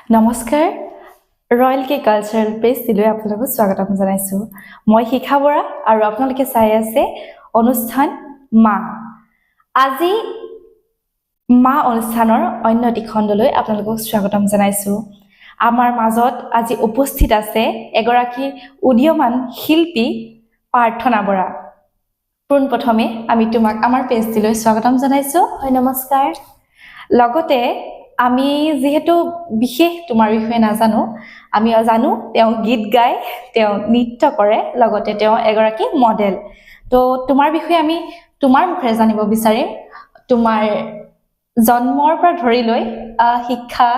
নমস্কাৰ ৰয়েল কে কালচাৰেল পেজটিলৈ আপোনালোকক স্বাগতম জনাইছোঁ। মই শিখা বৰা আৰু আপোনালোকে চাই আছে অনুষ্ঠান মা। আজি মা অনুষ্ঠানৰ অন্য এটি খণ্ডলৈ আপোনালোকক স্বাগতম জনাইছোঁ। আমাৰ মাজত আজি উপস্থিত আছে এগৰাকী উদীয়মান শিল্পী প্ৰাৰ্থনা বৰা। পোনপ্ৰথমে আমি তোমাক আমাৰ পেজটিলৈ স্বাগতম জনাইছোঁ। হয়, নমস্কাৰ। লগতে আমি যেহেতু বিশেষ তোমাৰ বিষয়ে নাজানো, আমি জানো তেওঁ গীত গায়, তেওঁ নৃত্য কৰে, লগতে তেওঁ এগৰাকী মডেল। তো তোমাৰ বিষয়ে আমি তোমাৰ মুখেৰে জানিব বিচাৰিম। তোমাৰ জন্মৰ পৰা ধৰি লৈ শিক্ষা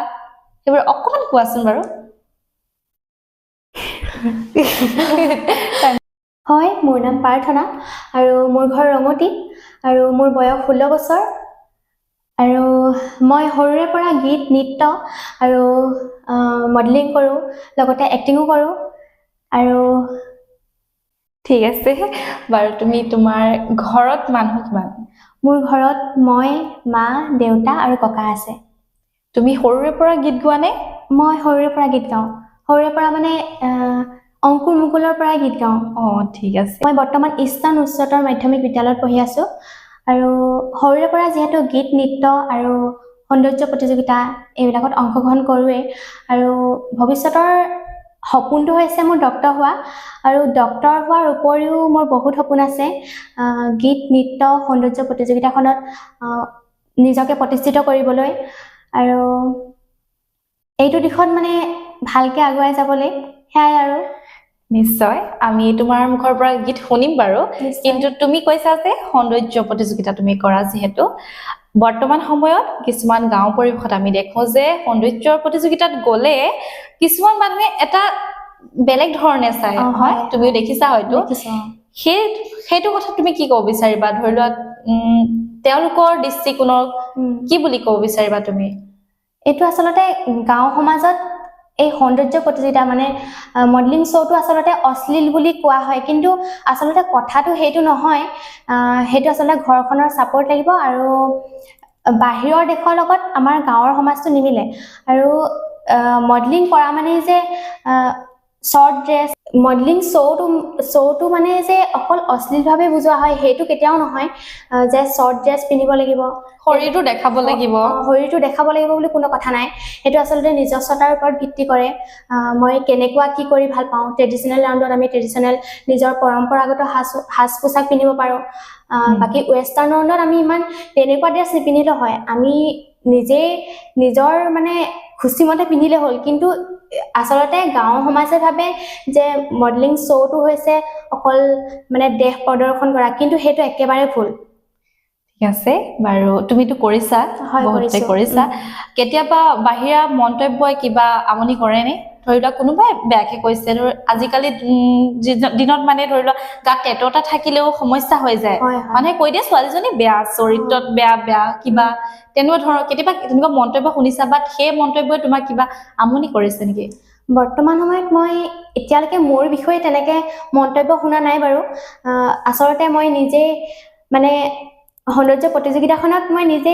সেইবোৰ অকণমান কোৱাচোন বাৰু। হয়, মোৰ নাম প্ৰাৰ্থনা আৰু মোৰ ঘৰ ৰঙতি আৰু মোৰ বয়স 16 বছৰ আৰু মই সৰুৰে পৰা গীত নৃত্য আৰু মডেলিং কৰোঁ, লগতে এক্টিঙো কৰোঁ। আৰু ঠিক আছে বাৰু, তুমি তোমাৰ ঘৰত মানুহ কিমান? মোৰ ঘৰত মই, মা, দেউতা আৰু ককা আছে। তুমি সৰুৰে পৰা গীত গোৱা নে? মই সৰুৰে পৰা গীত গাওঁ। সৰুৰে পৰা মানে অংকুৰ মুকুলৰ পৰাই গীত গাওঁ। ঠিক আছে। মই বৰ্তমান ইষ্টাৰ্ণ উচ্চতৰ মাধ্যমিক বিদ্যালয়ত পঢ়ি আছোঁ আৰু সৰুৰে পৰা যিহেতু গীত নৃত্য আৰু সৌন্দৰ্য প্ৰতিযোগিতা এইবিলাকত অংশগ্ৰহণ কৰোঁৱেই আৰু ভৱিষ্যতৰ সপোনটো হৈছে মোৰ ডক্টৰ হোৱা। আৰু ডক্টৰ হোৱাৰ উপৰিও মোৰ বহুত সপোন আছে গীত নৃত্য সৌন্দৰ্য প্ৰতিযোগিতাখনত নিজকে প্ৰতিষ্ঠিত কৰিবলৈ আৰু এইটো দিশত মানে ভালকে আগুৱাই যাবলৈ। সেয়াই আৰু। নিশ্চয় আমি তোমাৰ মুখৰ পৰা গীত শুনিম বাৰু, কিন্তু তুমি কৈছা যে সৌন্দৰ্য প্ৰতিযোগিতা তুমি কৰা, যিহেতু বৰ্তমান সময়ত কিছুমান গাঁও পৰিৱেশত আমি দেখো যে সৌন্দৰ্যৰ প্ৰতিযোগিতাত গ'লে কিছুমান মানুহে এটা বেলেগ ধৰণে চাই। হয়, তুমিও দেখিছা হয়তো। সেইটো কথা তুমি কি ক'ব বিচাৰিবা? ধৰি লোৱা তেওঁলোকৰ দৃষ্টিকোণক কি বুলি ক'ব বিচাৰিবা তুমি? এইটো আচলতে গাঁও সমাজত এই সৌন্দৰ্য প্ৰতিযোগিতা মানে মডেলিং শ্ব'টো আচলতে অশ্লীল বুলি কোৱা হয়, কিন্তু আচলতে কথাটো সেইটো নহয়। সেইটো আচলতে ঘৰখনৰ ছাপোৰ্ট লাগিব আৰু বাহিৰৰ দেশৰ লগত আমাৰ গাঁৱৰ সমাজটো নিমিলে। আৰু মডেলিং কৰা মানে যে শ্বৰ্ট ড্ৰেছ, মডেলিং শ্ব'টো মানে যে অকল অশ্লীলভাৱে বুজোৱা হয় সেইটো কেতিয়াও নহয়। যে শ্বৰ্ট ড্ৰেছ পিন্ধিব লাগিব, শৰীৰটো দেখাব লাগিব, শৰীৰটো দেখাব লাগিব বুলি কোনো কথা নাই। সেইটো আচলতে নিজস্বতাৰ ওপৰত ভিত্তি কৰে। মই কেনেকুৱা কি কৰি ভাল পাওঁ, ট্ৰেডিশ্যনেল ৰাউণ্ডত আমি ট্ৰেডিশ্যনেল নিজৰ পৰম্পৰাগত সাজ পোছাক পিন্ধিব পাৰোঁ। বাকী ৱেষ্টাৰ্ণ ৰাউণ্ডত আমি ইমান তেনেকুৱা ড্ৰেছ নিপিন্ধিলেও হয়, আমি নিজেই নিজৰ মানে খুচিমতে পিন্ধিলে হ'ল। কিন্তু আচলতে গাঁও সমাজে ভাবে যে মডেলিং শ্ব'টো হৈছে অকল মানে দেহ প্ৰদৰ্শন কৰা, কিন্তু সেইটো একেবাৰে ভুল। ঠিক আছে বাৰু, তুমিতো কৰিছা, বহুতে কৰিছা। কেতিয়াবা বাহিৰা মন্তব্যই কিবা আমনি কৰেনে? ধৰি লোৱা কোনোবাই বেয়াকে কৈছে, আজিকালি দিনত মানে ধৰি লোৱা গাত টেটু এটা থাকিলেও সমস্যা হৈ যায়। মানুহে কৈ দিয়ে ছোৱালীজনী বেয়া, চৰিত্ৰত বেয়া কিবা তেনেকুৱা ধৰণৰ কেতিয়াবা তেনেকুৱা মন্তব্য শুনিছা, বাট সেই মন্তব্যই তোমাক কিবা আমনি কৰিছে নেকি? বৰ্তমান সময়ত মই এতিয়ালৈকে মোৰ বিষয়ে তেনেকে মন্তব্য শুনা নাই বাৰু। আচলতে মই নিজে মানে সৌন্দৰ্য প্ৰতিযোগিতাখনত মই নিজে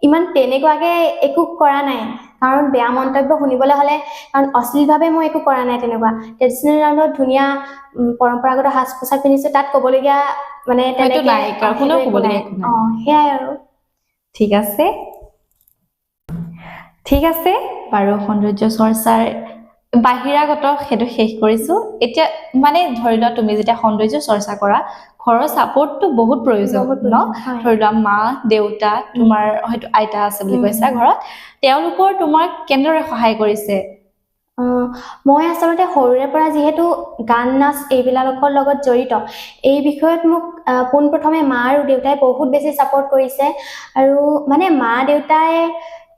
ইমান তেনেকুৱাকে একো কৰা নাই, কাৰণ বেয়া মন্তব্য শুনিবলৈ হ'লে, কাৰণ অশ্লীলভাৱে মই একো কৰা নাই তেনেকুৱা। ট্ৰেডিশ্যনেল ৰাউণ্ডত ধুনীয়া পৰম্পৰাগত সাজ পোছাক পিন্ধিছোঁ, তাত ক'বলগীয়া মানে তেনেকে নাই। সেয়াই আৰু। ঠিক আছে বাৰু, সৌন্দৰ্য চৰ্চাৰ বাহিৰাগত সেইটো শেষ কৰিছো। এতিয়া মানে ধৰি লোৱা তুমি যেতিয়া সৌন্দৰ্য চৰ্চা কৰা, ঘৰৰ ছাপোৰ্টটো বহুত প্ৰয়োজন ন? ধৰি লোৱা মা দেউতা, তোমাৰ হয়তো আইতা আছে বুলি কৈছা ঘৰত, তেওঁলোকৰ তোমাক কেনেদৰে সহায় কৰিছে? মই আচলতে সৰুৰে পৰা যিহেতু গান নাচ এইবিলাকৰ লগত জড়িত, এই বিষয়ত মোক পোনপ্ৰথমে মা আৰু দেউতাই বহুত বেছি ছাপোৰ্ট কৰিছে। আৰু মানে মা দেউতাই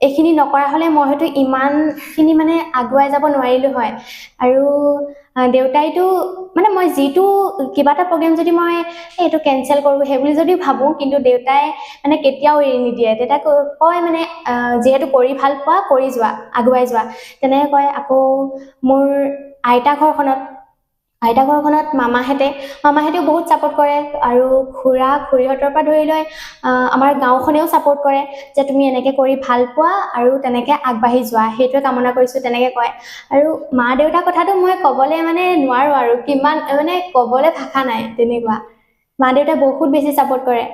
এইখিনি নকৰা হ'লে মই হয়তো ইমানখিনি মানে আগুৱাই যাব নোৱাৰিলোঁ হয়। আৰু দেউতাইতো মানে মই যিটো কিবা এটা প্ৰগ্ৰেম যদি মই এইটো কেঞ্চেল কৰোঁ সেইবুলি যদি ভাবোঁ, কিন্তু দেউতাই মানে কেতিয়াও এৰি নিদিয়ে। দেউতাই কয় মানে যিহেতু কৰি ভাল পোৱা, কৰি যোৱা, আগুৱাই যোৱা, তেনেকৈ কয়। আকৌ মোৰ আইতা ঘৰখনত আইতা ঘৰখনত মামাহেঁতেও বহুত ছাপোৰ্ট কৰে আৰু খুৰা খুৰীহঁতৰ পৰা ধৰি লৈ আমাৰ গাঁওখনেও ছাপোৰ্ট কৰে যে তুমি এনেকৈ কৰি ভাল পোৱা আৰু তেনেকৈ আগবাঢ়ি যোৱা, সেইটোৱে কামনা কৰিছোঁ তেনেকৈ কয়। আৰু মা দেউতাৰ কথাটো মই ক'বলৈ মানে নোৱাৰোঁ আৰু কিমান মানে ক'বলৈ ভাষা নাই তেনেকুৱা। মা দেউতাই বহুত বেছি ছাপোৰ্ট কৰে।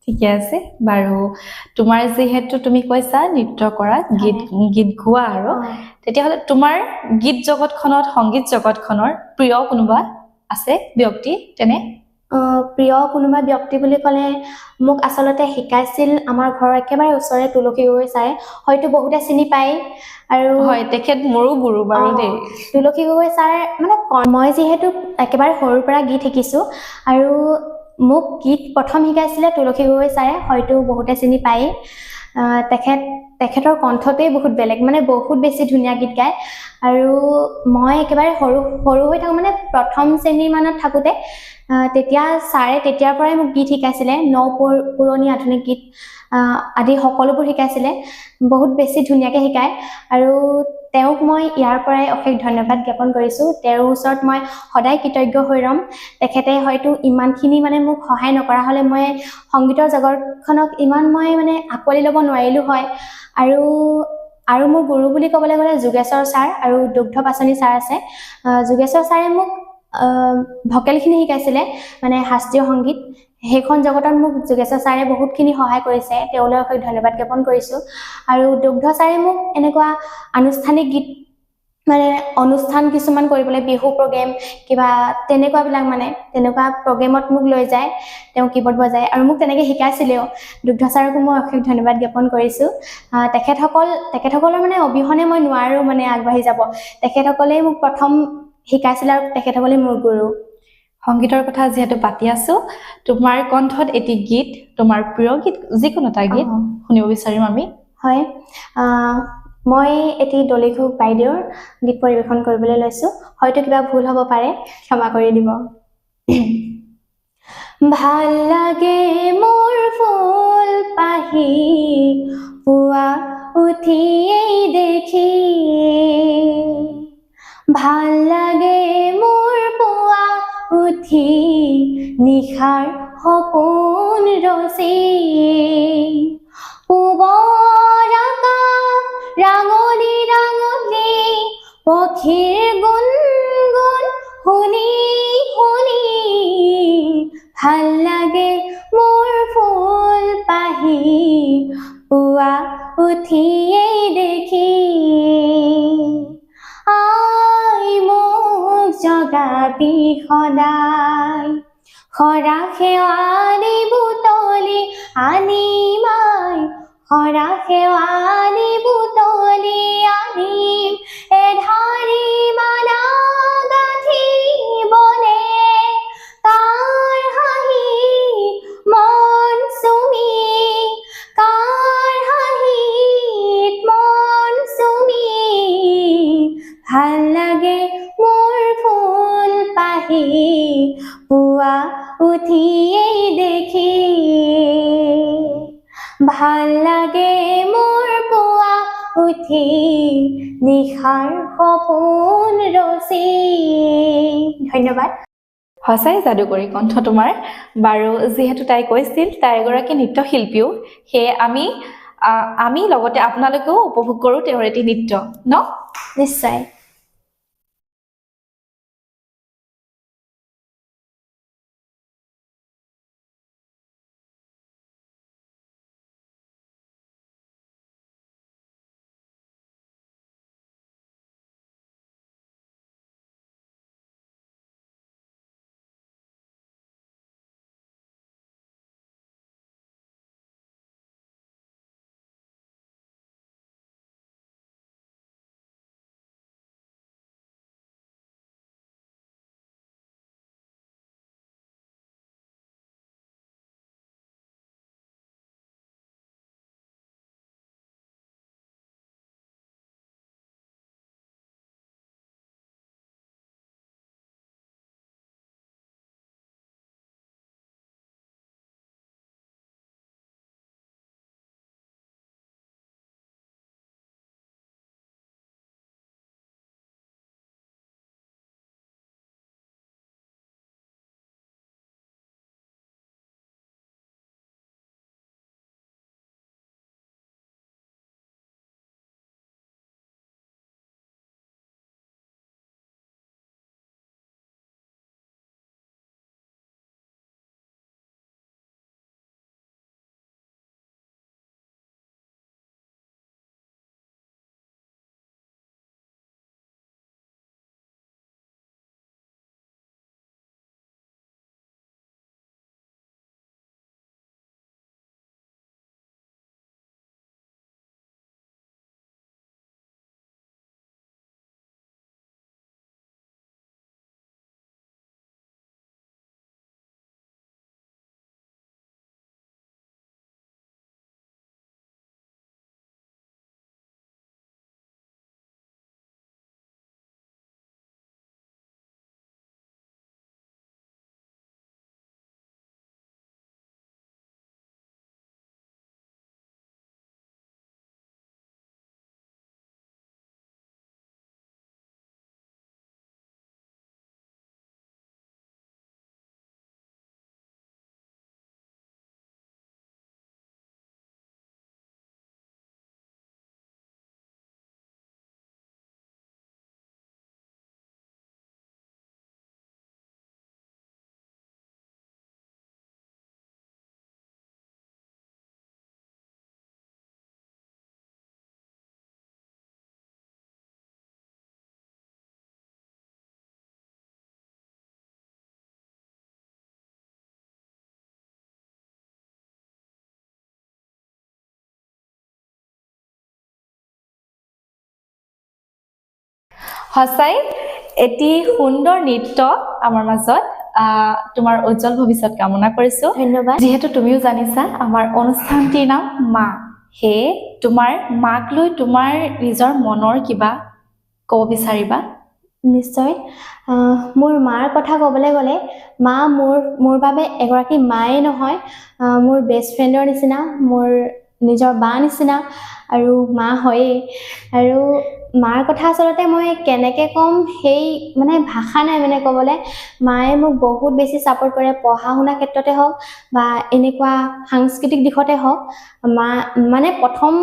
ঠিকে আছে বাৰু। তোমাৰ যিহেতু তুমি কৈছা নৃত্য কৰা, গীত গোৱা, আৰু তেতিয়াহ'লে তোমাৰ গীত জগতখনত, সংগীত জগতখনৰ প্ৰিয় কোনোবা আছে ব্যক্তি তেনে? প্ৰিয় কোনোবা ব্যক্তি বুলি ক'লে মোক আচলতে শিকাইছিল আমাৰ ঘৰৰ একেবাৰে ওচৰৰে তুলসী গগৈ ছাৰে, হয়তো বহুতে চিনি পায়। আৰু হয়, তেখেত মোৰো গুৰু বাৰু দেই। তুলসী গগৈ ছাৰ মানে মই যিহেতু একেবাৰে সৰুৰ পৰা গীত শিকিছোঁ আৰু মোক গীত প্ৰথম শিকাইছিলে তুলসী গগৈ ছাৰে, হয়তো বহুতে চিনি পায়। তেখেতৰ কণ্ঠটোৱেই বহুত বেলেগ, মানে বহুত বেছি ধুনীয়া গীত গায়। আৰু মই একেবাৰে সৰু হৈ থাকোঁ, মানে প্ৰথম শ্ৰেণীমানত থাকোঁতে তেতিয়া ছাৰে তেতিয়াৰ পৰাই মোক গীত শিকাইছিলে, পুৰণি আধুনিক গীত আদি সকলোবোৰ শিকাইছিলে, বহুত বেছি ধুনীয়াকৈ শিকায়। আৰু তেওঁক মই ইয়াৰ পৰাই অশেষ ধন্যবাদ জ্ঞাপন কৰিছোঁ। তেওঁৰ ওচৰত মই সদায় কৃতজ্ঞ হৈ ৰ'ম। তেখেতে হয়তো ইমানখিনি মানে মোক সহায় নকৰা হ'লে মই সংগীতৰ জগতখনক ইমান মই মানে আঁকোৱালি ল'ব নোৱাৰিলোঁ হয়। আৰু মোৰ গুৰু বুলি ক'বলৈ গ'লে যোগেশ্বৰ ছাৰ আৰু দুগ্ধ পাচনি ছাৰ আছে। যোগেশ্বৰ ছাৰে মোক ভকেলখিনি শিকাইছিলে, মানে শাস্ত্ৰীয় সংগীত। সেইখন জগতত মোক যোগেশ্বৰ ছাৰে বহুতখিনি সহায় কৰিছে, তেওঁলৈ অশেষ ধন্যবাদ জ্ঞাপন কৰিছোঁ। আৰু দুগ্ধ ছাৰে মোক এনেকুৱা আনুষ্ঠানিক গীত, মানে অনুষ্ঠান কিছুমান কৰিবলৈ, বিহু প্ৰগ্ৰেম কিবা তেনেকুৱাবিলাক, মানে তেনেকুৱা প্ৰগ্ৰেমত মোক লৈ যায়, তেওঁ কীবৰ্ড বজায় আৰু মোক তেনেকৈ শিকাইছিলেও। দুগ্ধ ছাৰকো মই অশেষ ধন্যবাদ জ্ঞাপন কৰিছোঁ। তেখেতসকলৰ মানে অবিহনে মই নোৱাৰোঁ মানে আগবাঢ়ি যাব। তেখেতসকলেই মোক প্ৰথম শিকাইছিল আৰু তেখেতসকলেই মোৰ গুৰু। সংগীতৰ কথা যিহেতু পাতি আছো, তোমাৰ কণ্ঠত এটি গীত, তোমাৰ প্ৰিয় গীত যিকোনো এটা গীত শুনিব বিচাৰিম আমি। হয়, মই এটি ডলি ঘোষ বাইদেউৰ গীত পৰিৱেশন কৰিবলৈ লৈছোঁ। হয়তো কিবা ভুল হ'ব পাৰে, ক্ষমা কৰি দিব। ভাল লাগে মোৰ ফুল পাহি পুৱা উঠিয়েই দেখি, ভাল লাগে মোৰ পুৱা উঠি নিশাৰ সপোন ৰচি, পূবৰ আকাশ ৰাঙলী ৰাঙলী পক্ষীৰ গুণগুণ শুনি শুনি, ভাল লাগে মোৰ ফুল পাহি পুৱা উঠিয়েই দেখি, আই মোক জগাবি সদায়, সৰা শেৱালি বুটলি আনিমাই, সৰা শেৱালি বুটলি আনিম, এধাৰি মালা গাঁঠিবলে, কাৰ হাঁহিত মন চুমি, কাৰ হাঁহিত মন চুমি, ভাল লাগে মোৰ ফুল পাহি পুৱা উঠিয়েই দেখি, ভাল লাগে মোৰ পুৱা উঠি নিশাৰ সপোন ৰচি। ধন্যবাদ। সঁচাই যাদুকৰী কণ্ঠ তোমাৰ। বাৰু, যিহেতু তাই কৈছিল তাই এগৰাকী নৃত্যশিল্পীও, সেয়ে আমি লগতে আপোনালোকেও উপভোগ কৰোঁ তেওঁৰ এটি নৃত্য ন? নিশ্চয়। সঁচাই এটি সুন্দৰ নৃত্য আমাৰ মাজত তোমাৰ উজ্জ্বল ভৱিষ্যত কামনা কৰিছো ধন্যবাদ যিহেতু তুমিও জানিছা আমাৰ অনুষ্ঠানটিৰ নাম মা সেয়ে তোমাৰ মাক লৈ তোমাৰ নিজৰ মনৰ কিবা ক'ব বিচাৰিবা নিশ্চয় মোৰ মাৰ কথা ক'বলৈ গ'লে মা মোৰ বাবে এগৰাকী মায়ে নহয় মোৰ বেষ্ট ফ্ৰেণ্ডৰ নিচিনা মোৰ নিজৰ বা নিচিনা আৰু মা হয়েই আৰু মাৰ কথা আচলতে মই কেনেকৈ ক'ম সেই মানে ভাষা নাই মানে ক'বলৈ মায়ে মোক বহুত বেছি ছাপোৰ্ট কৰে পঢ়া শুনা ক্ষেত্ৰতে হওক বা এনেকুৱা সাংস্কৃতিক দিশতে হওক মা মানে প্ৰথম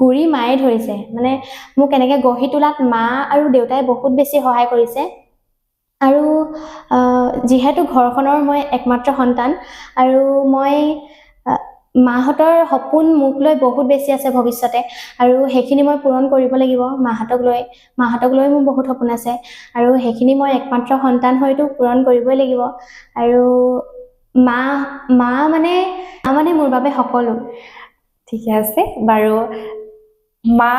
গুৰি মায়ে ধৰিছে মানে মোক এনেকৈ গঢ়ি তোলাত মা আৰু দেউতাই বহুত বেছি সহায় কৰিছে আৰু যিহেতু ঘৰখনৰ মই একমাত্ৰ সন্তান আৰু মই মাহঁতৰ সপোন মোক লৈ বহুত বেছি আছে ভৱিষ্যতে আৰু সেইখিনি মই পূৰণ কৰিব লাগিব মাহঁতক লৈ মোৰ বহুত সপোন আছে আৰু সেইখিনি মই একমাত্ৰ সন্তান হয়তো পূৰণ কৰিবই লাগিব আৰু মা মানে মোৰ বাবে সকলো ঠিকে আছে বাৰু মা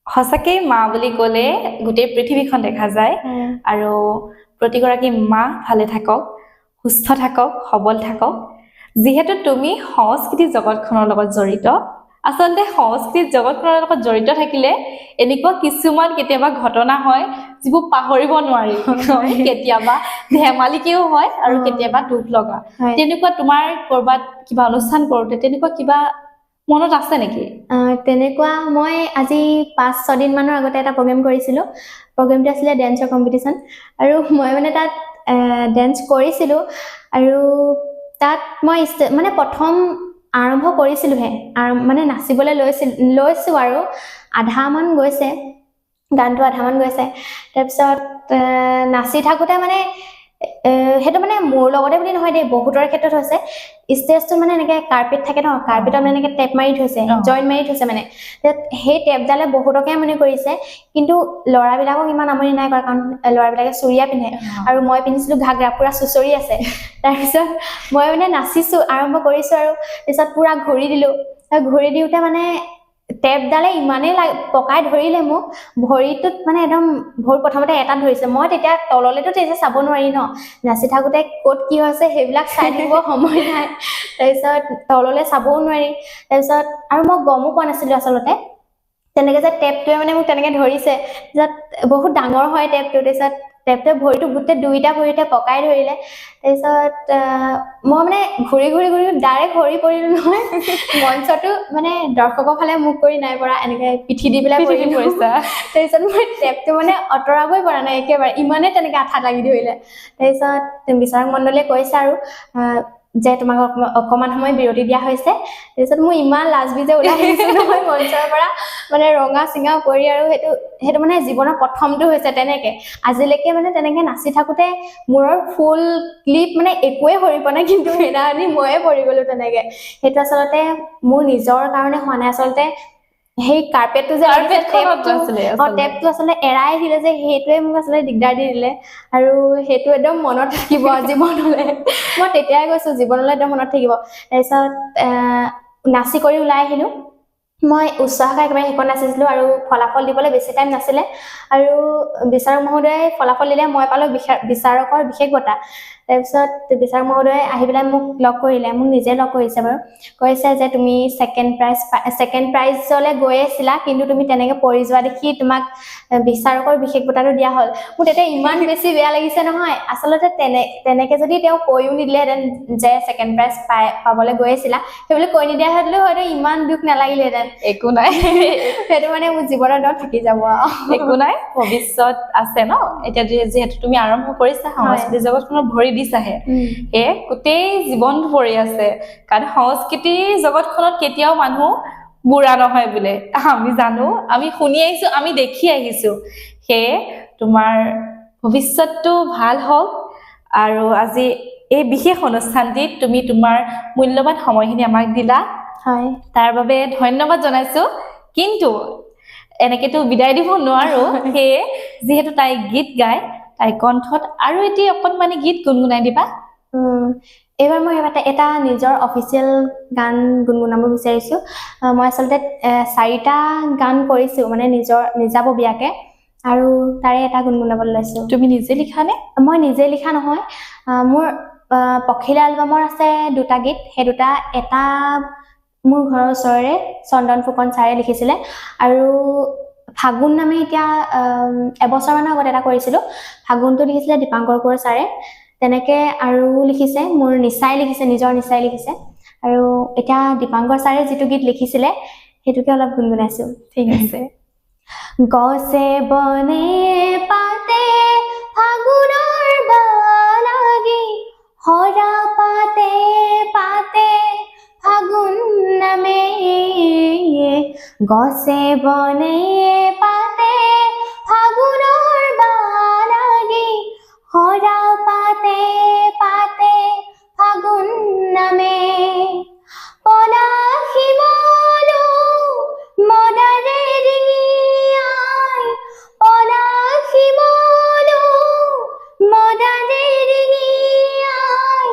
সঁচাকৈ মা বুলি ক'লে গোটেই পৃথিৱীখন দেখা যায় আৰু প্ৰতিগৰাকী মা ভালে থাকক সুস্থ থাকক সবল থাকক যিহেতু তুমি সংস্কৃতি জগতখনৰ লগত জড়িত আচলতে সংস্কৃতি জগতখনৰ লগত জড়িত থাকিলে এনেকুৱা কিছুমান কেতিয়াবা ঘটনা হয় যিবোৰ পাহৰিব নোৱাৰি কেতিয়াবা ধেমালিকেও হয় আৰু কেতিয়াবা দুখ লগা তেনেকুৱা তোমাৰ কৰবাত কিবা অনুষ্ঠান কৰোঁতে তেনেকুৱা কিবা মনত আছে নেকি তেনেকুৱা মই আজি 5-6 দিন মানৰ আগতে এটা প্ৰগ্ৰেম কৰিছিলোঁ প্ৰগ্ৰেমটো আছিলে ডেন্সৰ কম্পিটিশ্যন আৰু মই মানে তাত ডেন্স কৰিছিলোঁ আৰু তাত মই মানে প্ৰথম আৰম্ভ কৰিছিলোঁহে মানে নাচিবলৈ লৈছোঁ আৰু আধামান গৈছে গানটো আধামান গৈছে তাৰপিছত নাচি থাকোঁতে মানে সেইটো মানে মোৰ লগতে বুলি নহয় দেই বহুতৰ ক্ষেত্ৰত হৈছে ষ্টেজটো মানে এনেকৈ কাৰ্পেট থাকে ন কাৰ্পেটত মানে এনেকৈ টেপ মাৰি থৈছে জইন মাৰি থৈছে মানে সেই টেপডালে বহুতকে আমনি কৰিছে কিন্তু ল'ৰাবিলাকক ইমান আমনি নাই কৰা কাৰণ ল'ৰাবিলাকে চুৰিয়া পিন্ধে আৰু মই পিন্ধিছিলোঁ ঘাগৰা পুৰা চুচৰি আছে তাৰপিছত মই মানে নাচিছোঁ আৰম্ভ কৰিছোঁ আৰু তাৰপিছত পুৰা ঘূৰি দিলোঁ ঘূৰি দিওঁতে মানে টেপডালে ইমানেই পকাই ধৰিলে মোক ভৰিটোত মানে একদম ভৰি প্ৰথমতে এটা ধৰিছে মই তেতিয়া তললেতো তেতিয়া চাব নোৱাৰি ন নাচি থাকোঁতে ক'ত কি হৈছে সেইবিলাক চাই থাকিব সময় নাই তাৰপিছত তললৈ চাবও নোৱাৰি তাৰপিছত আৰু মই গমো পোৱা নাছিলোঁ আচলতে তেনেকৈ যে টেপটোৱে মানে মোক তেনেকৈ ধৰিছে তাৰপিছত বহুত ডাঙৰ হয় টেপটো তাৰপিছত টেপটোৱে ভৰিটো গোটেই দুইটা ভৰিতে পকাই ধৰিলে তাৰপিছত মই মানে ঘূৰি ডাইৰেক্ট সৰি পৰিলোঁ নহয় মঞ্চটো মানে দৰ্শকৰ ফালে মুখ কৰি নাই পৰা এনেকৈ পিঠি দি পেলাই পৰি পৰিছা তাৰপিছত মই টেপটো মানে আঁতৰাবই পৰা নাই একেবাৰে ইমানেই তেনেকৈ আঠা লাগি ধৰিলে তাৰপিছত বিচাৰক মণ্ডলীয়ে কৈছে আৰু যে তোমাক অকণমান সময় বিৰতি দিয়া হৈছে তাৰপিছত মোৰ ইমান লাজবি যে ওলাই আহিছোঁ নহয় মঞ্চৰ পৰা মানে ৰঙা চিঙা পৰি আৰু সেইটো মানে জীৱনৰ প্ৰথমটো হৈছে তেনেকৈ আজিলৈকে মানে তেনেকৈ নাচি থাকোঁতে মূৰৰ ফুল ক্লিপ মানে একোৱে সৰি পোৱা নাই কিন্তু সেইদিনাখনি ময়ে পৰি গ'লোঁ তেনেকৈ সেইটো আচলতে মোৰ নিজৰ কাৰণে হোৱা নাই আচলতে সেই কাৰ্পেটটো যে টেপটো আচলতে এৰাই আহিলে যে সেইটোৱে মোক আচলতে দিগদাৰ দি দিলে আৰু সেইটো একদম মনত থাকিব জীৱনলৈ মই তেতিয়াই কৈছোঁ জীৱনলৈ একদম মনত থাকিব তাৰপিছত নাচি কৰি ওলাই আহিলোঁ মই উৎসাহকে একেবাৰে সেইখন নাচিছিলোঁ আৰু ফলাফল দিবলৈ বেছি টাইম নাছিলে আৰু বিচাৰক মহোদয়ে ফলাফল দিলে মই পালোঁ বিচাৰকৰ বিশেষ বঁটা তাৰপিছত বিচাৰক মহোদয়ে আহি পেলাই মোক লগ কৰিলে মোক নিজে লগ কৰিছে বাৰু কৈছে যে তুমি ছেকেণ্ড প্ৰাইজলৈ গৈ আছিলা কিন্তু তুমি তেনেকৈ পৰি যোৱা দেখি তোমাক বিচাৰকৰ বিশেষ বঁটাটো দিয়া হ'ল মোৰ তেতিয়া ইমান বেছি বেয়া লাগিছে নহয় আচলতে তেনেকৈ যদি তেওঁ কৈও নিদিলেহেঁতেন যে ছেকেণ্ড প্ৰাইজ পাবলৈ গৈ আছিলা সেইবুলি কৈ নিদিয়া হ'লেও হয়তো ইমান দুখ নালাগিলেহেঁতেন একো নাই সেইটো মানে মোৰ জীৱনৰ দৰত থাকি যাব একো নাই ভৱিষ্যত আছে ন এতিয়া যিহেতু তুমি আৰম্ভ কৰিছা সংস্কৃতি জগতখনত ভৰি দিছাহে সেয়ে গোটেই জীৱনটো পৰি আছে কাৰণ সংস্কৃতি জগতখনত কেতিয়াও মানুহ বুঢ়া নহয় বোলে আমি জানো আমি শুনি আহিছোঁ আমি দেখি আহিছোঁ সেয়ে তোমাৰ ভৱিষ্যতটো ভাল হওক আৰু আজি এই বিশেষ অনুষ্ঠানটিত তুমি তোমাৰ মূল্যৱান সময়খিনি আমাক দিলা হয় তাৰ বাবে ধন্যবাদ জনাইছোঁ কিন্তু এনেকেতো বিদায় দিব নোৱাৰোঁ সেয়ে যিহেতু তাই গীত গায় তাই কণ্ঠত আৰু এটি অকণমানি গীত গুণগুণাই দিবা এইবাৰ মই এটা নিজৰ অফিচিয়েল গান গুণগুণাব বিচাৰিছোঁ মই আচলতে 4টা গান কৰিছোঁ মানে নিজাববীয়াকৈ আৰু তাৰে এটা গুণগুণাবলৈ লৈছো। তুমি নিজে লিখানে? মই নিজে লিখা নহয়, মোৰ পখিলা এলবামৰ আছে দুটা গীত, সেই দুটা এটা মোৰ ঘৰৰ ওচৰৰে চন্দন ফুকন ছাৰে লিখিছিলে, আৰু ফাগুন নামে এতিয়া এবছৰমানৰ আগত এটা কৰিছিলোঁ, ফাগুনটো লিখিছিলে দীপাংকৰ কোঁৱৰ ছাৰে, তেনেকৈ আৰু লিখিছে মোৰ নিচাই লিখিছে, নিজৰ নিচাই লিখিছে, আৰু এতিয়া দীপাংকৰ ছাৰে যিটো গীত লিখিছিলে সেইটোকে অলপ গুণগুণাইছোঁ। ঠিক আছে। গছে বনে পাতে ফাগুনৰ বালাগি, হৰা পাতে পাতে ফাগুন নামে, গছে বনে পাতে ফাগুনৰ বালাগি, হৰা পাতে পাতে ফাগুন নামে, পলাশিবলো মদাৰে ৰিঙিয়াই, পলাশিবলো মদাৰে ৰিঙিয়াই,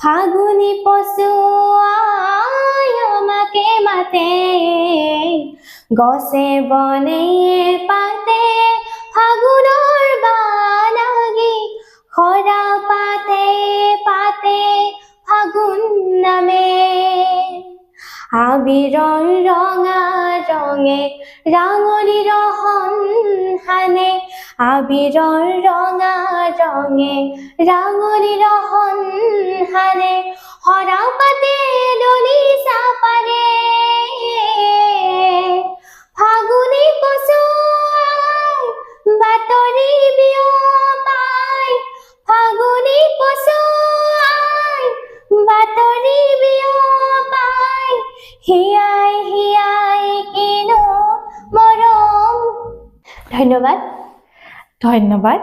ফাগুনি পছুৱাই আমাকে মাতে, গছে বনে পাতে ফাগুনৰ বালাগি, হৰা পাতে পাতে ফাগুন নামে, আবিৰৰ ৰঙা ৰঙে ৰাঙলীৰ সন্ধানে, আবিৰৰ ৰঙা ৰঙে ৰাঙলীৰ সন্ধানে, হৰা পাতে দলিচা পাৰে, ফাগুনি পছুৱাই বাতৰি বিয়পাই, ফাগুনি পছুৱাই বাতৰি বিয়পাই, হিয়াই হিয়াই কিনো মৰম। ধন্যবাদ। ধন্যবাদ।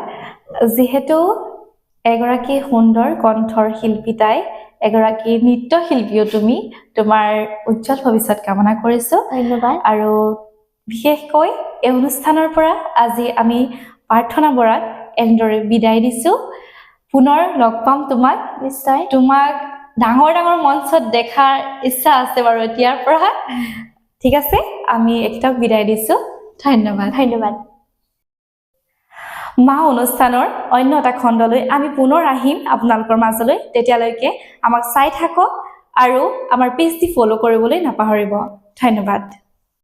যিহেতু এগৰাকী সুন্দৰ কণ্ঠৰ শিল্পী তাই, এগৰাকী নৃত্যশিল্পীও তুমি, তোমাৰ উজ্জ্বল ভৱিষ্যত কামনা কৰিছোঁ। ধন্যবাদ। আৰু বিশেষকৈ এই অনুষ্ঠানৰ পৰা আজি আমি প্ৰাৰ্থনা বৰাক এনেদৰে বিদায় দিছোঁ। পুনৰ লগ পাম তোমাক, নিশ্চয়। তোমাক ডাঙৰ ডাঙৰ মঞ্চত দেখাৰ ইচ্ছা আছে বাৰু এতিয়াৰ পৰা। ঠিক আছে, আমি এখেতক বিদায় দিছোঁ। ধন্যবাদ। ধন্যবাদ। মা অনুষ্ঠানৰ অন্য এটা খণ্ডলৈ আমি পুনৰ আহিম আপোনালোকৰ মাজলৈ। তেতিয়ালৈকে আমাক চাই থাকক আৰু আমাৰ পেজটি ফ'ল' কৰিবলৈ নাপাহৰিব। ধন্যবাদ।